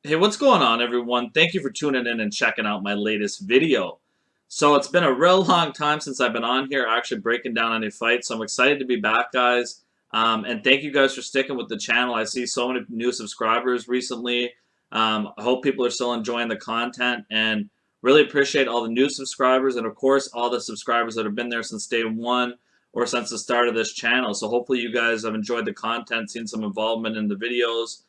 Hey, what's going on, everyone? Thank you for tuning in and checking out my latest video. So it's been a real long time since I've been on here actually breaking down any fights. So I'm excited to be back, guys. And thank you guys for sticking with the channel. I see so many new subscribers recently. I hope people are still enjoying the content and really appreciate all the new subscribers and, of course, all the subscribers that have been there since day one or since the start of this channel. So hopefully you guys have enjoyed the content, seen some involvement in the videos.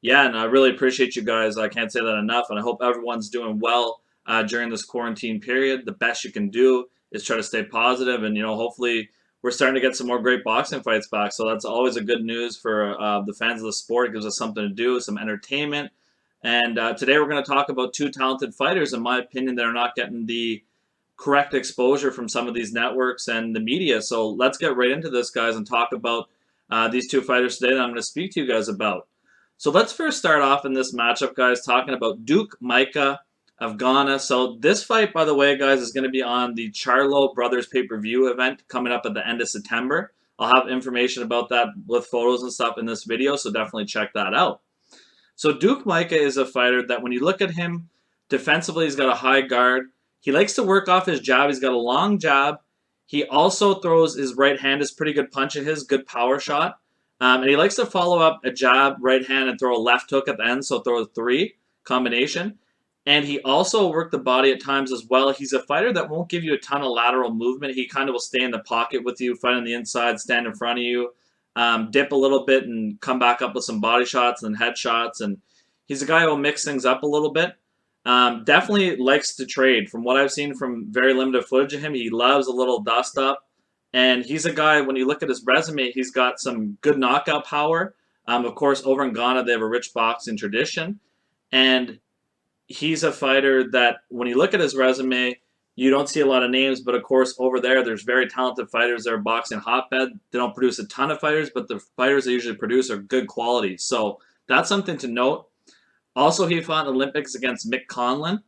Yeah, and I really appreciate you guys. I can't say that enough, and I hope everyone's doing well during this quarantine period. The best you can do is try to stay positive, and hopefully we're starting to get some more great boxing fights back. So that's always a good news for the fans of the sport. It gives us something to do, some entertainment. And today we're going to talk about two talented fighters, in my opinion, that are not getting the correct exposure from some of these networks and the media. So let's get right into this, guys, and talk about these two fighters today that I'm going to speak to you guys about. So let's first start off in this matchup, guys, talking about Duke Micah of Ghana. So this fight, by the way, guys, is going to be on the Charlo Brothers pay-per-view event coming up at the end of September. I'll have information about that with photos and stuff in this video, so definitely check that out. So Duke Micah is a fighter that when you look at him, defensively, he's got a high guard. He likes to work off his jab. He's got a long jab. He also throws his right hand is pretty good punch of his, good power shot. And he likes to follow up a jab, right hand, and throw a left hook at the end, so throw a 3 combination. And he also worked the body at times as well. He's a fighter that won't give you a ton of lateral movement. He kind of will stay in the pocket with you, fight on the inside, stand in front of you, dip a little bit, and come back up with some body shots and head shots. And he's a guy who will mix things up a little bit. Definitely likes to trade. From what I've seen from very limited footage of him, he loves a little dust up. And he's a guy, when you look at his resume, he's got some good knockout power. Of course, over in Ghana, they have a rich boxing tradition. And he's a fighter that, when you look at his resume, you don't see a lot of names. But, of course, over there, there's very talented fighters that are boxing hotbed. They don't produce a ton of fighters, but the fighters they usually produce are good quality. So that's something to note. Also, he fought in the Olympics against Mick Conlan.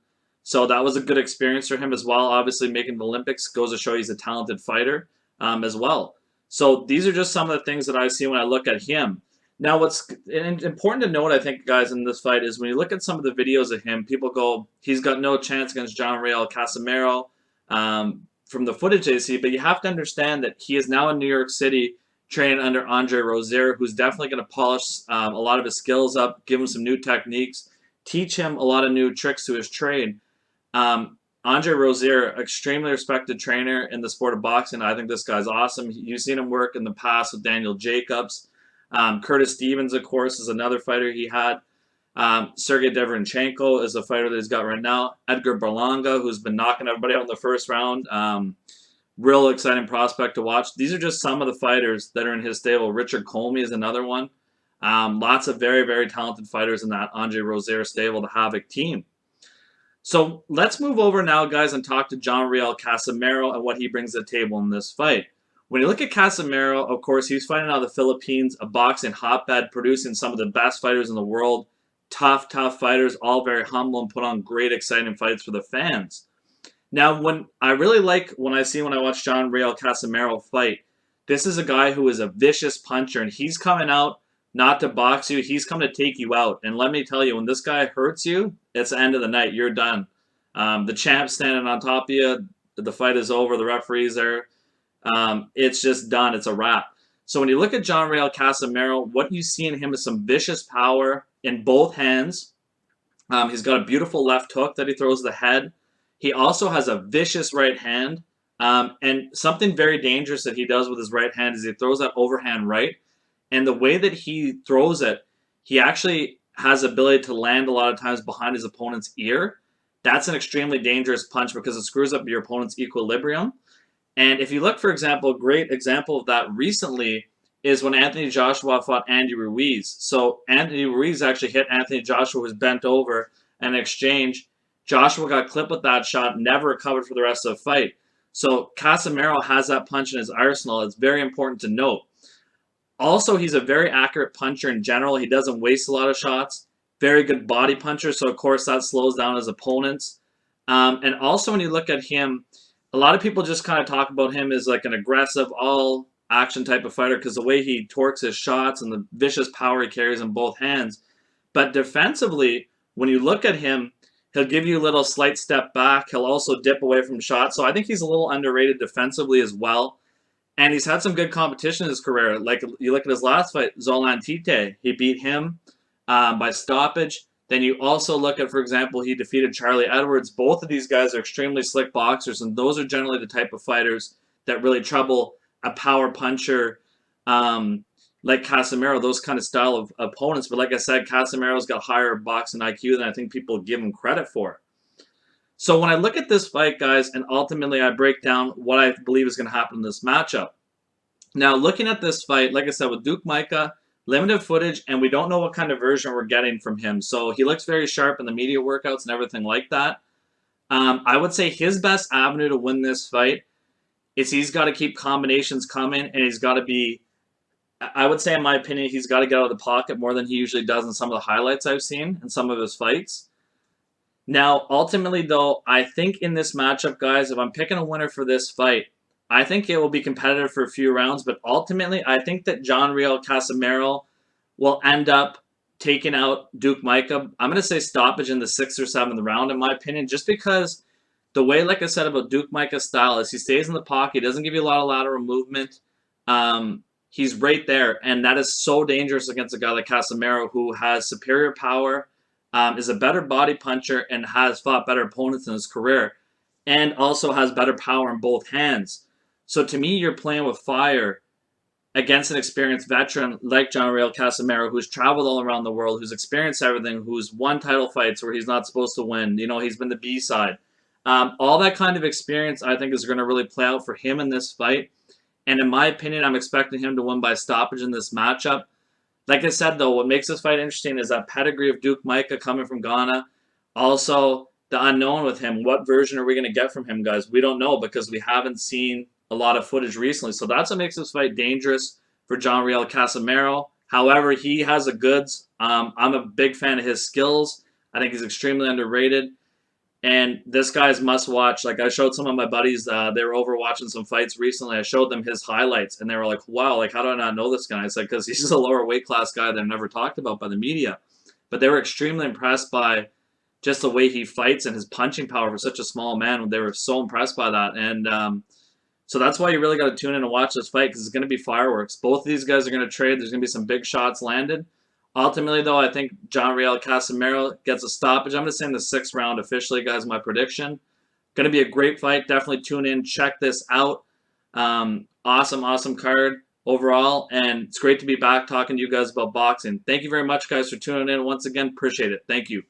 So that was a good experience for him as well. Obviously, making the Olympics goes to show he's a talented fighter. As well. So these are just some of the things that I see when I look at him. Now, what's important to note, I think, guys, in this fight is when you look at some of the videos of him, people go, he's got no chance against John Riel Casimero from the footage they see, but you have to understand that he is now in New York City training under Andre Rozier, who's definitely going to polish a lot of his skills up, give him some new techniques, teach him a lot of new tricks to his trade. Andre Rozier, extremely respected trainer in the sport of boxing. I think this guy's awesome. You've seen him work in the past with Daniel Jacobs. Curtis Stevens, of course, is another fighter he had. Sergey Derevyanchenko is a fighter that he's got right now. Edgar Berlanga, who's been knocking everybody out in the first round. Real exciting prospect to watch. These are just some of the fighters that are in his stable. Richard Comey is another one. Lots of very, very talented fighters in that Andre Rozier stable, the Havoc team. So let's move over now, guys, and talk to John Riel Casimero and what he brings to the table in this fight. When you look at Casimero, of course, he's fighting out of the Philippines, a boxing hotbed, producing some of the best fighters in the world. Tough fighters, all very humble and put on great, exciting fights for the fans. Now, when I watch John Riel Casimero fight, this is a guy who is a vicious puncher, and he's coming out not to box you. He's come to take you out. And let me tell you, when this guy hurts you, it's the end of the night. You're done. The champ's standing on top of you. The fight is over. The referee's there. It's just done. It's a wrap. So when you look at John Riel Casimero, what you see in him is some vicious power in both hands. He's got a beautiful left hook that he throws the head. He also has a vicious right hand. And something very dangerous that he does with his right hand is he throws that overhand right. And the way that he throws it, he actually has the ability to land a lot of times behind his opponent's ear. That's an extremely dangerous punch because it screws up your opponent's equilibrium. And if you look, for example, a great example of that recently is when Anthony Joshua fought Andy Ruiz. So Anthony Ruiz actually hit Anthony Joshua, who was bent over, and in exchange, Joshua got clipped with that shot, never recovered for the rest of the fight. So Casimero has that punch in his arsenal. It's very important to note. Also, he's a very accurate puncher in general. He doesn't waste a lot of shots. Very good body puncher, so of course that slows down his opponents. And also when you look at him, a lot of people just kind of talk about him as like an aggressive, all-action type of fighter because the way he torques his shots and the vicious power he carries in both hands. But defensively, when you look at him, he'll give you a little slight step back. He'll also dip away from shots. So I think he's a little underrated defensively as well. And he's had some good competition in his career. Like you look at his last fight, Zolan Tite. He beat him by stoppage. Then you also look at, for example, he defeated Charlie Edwards. Both of these guys are extremely slick boxers, and those are generally the type of fighters that really trouble a power puncher like Casimero, those kind of style of opponents. But like I said, Casimiro's got higher boxing IQ than I think people give him credit for. So when I look at this fight, guys, and ultimately I break down what I believe is going to happen in this matchup. Now, looking at this fight, like I said, with Duke Micah, limited footage, and we don't know what kind of version we're getting from him. So he looks very sharp in the media workouts and everything like that. I would say his best avenue to win this fight is he's got to keep combinations coming, and he's got to be, I would say in my opinion, he's got to get out of the pocket more than he usually does in some of the highlights I've seen in some of his fights. Now, ultimately, though, I think in this matchup, guys, if I'm picking a winner for this fight, I think it will be competitive for a few rounds, but ultimately, I think that John Riel Casimero will end up taking out Duke Micah. I'm going to say stoppage in the 6th or 7th round, in my opinion, just because the way, like I said, about Duke Micah's style is he stays in the pocket, he doesn't give you a lot of lateral movement. He's right there, and that is so dangerous against a guy like Casimero, who has superior power, is a better body puncher, and has fought better opponents in his career, and also has better power in both hands. So to me, you're playing with fire against an experienced veteran like John Riel Casimero, who's traveled all around the world, who's experienced everything, who's won title fights where he's not supposed to win. You know, he's been the B side. All that kind of experience, I think, is going to really play out for him in this fight. And in my opinion, I'm expecting him to win by stoppage in this matchup. Like I said, though, what makes this fight interesting is that pedigree of Duke Micah coming from Ghana. Also, the unknown with him. What version are we going to get from him, guys? We don't know because we haven't seen a lot of footage recently. So that's what makes this fight dangerous for John Riel Casimero. However, he has the goods. I'm a big fan of his skills. I think he's extremely underrated. And this guy's must watch. Like I showed some of my buddies, they were over watching some fights recently. I showed them his highlights, and they were like, wow, like how do I not know this guy? I said, because he's just a lower weight class guy that I've never talked about by the media. But they were extremely impressed by just the way he fights and his punching power for such a small man. They were so impressed by that. And so that's why you really got to tune in and watch this fight, because it's going to be fireworks. Both of these guys are going to trade. There's going to be some big shots landed. Ultimately, though, I think John Riel Casimero gets a stoppage. I'm going to say in the 6th round officially, guys, my prediction. Going to be a great fight. Definitely tune in. Check this out. Awesome card overall. And it's great to be back talking to you guys about boxing. Thank you very much, guys, for tuning in. Once again, appreciate it. Thank you.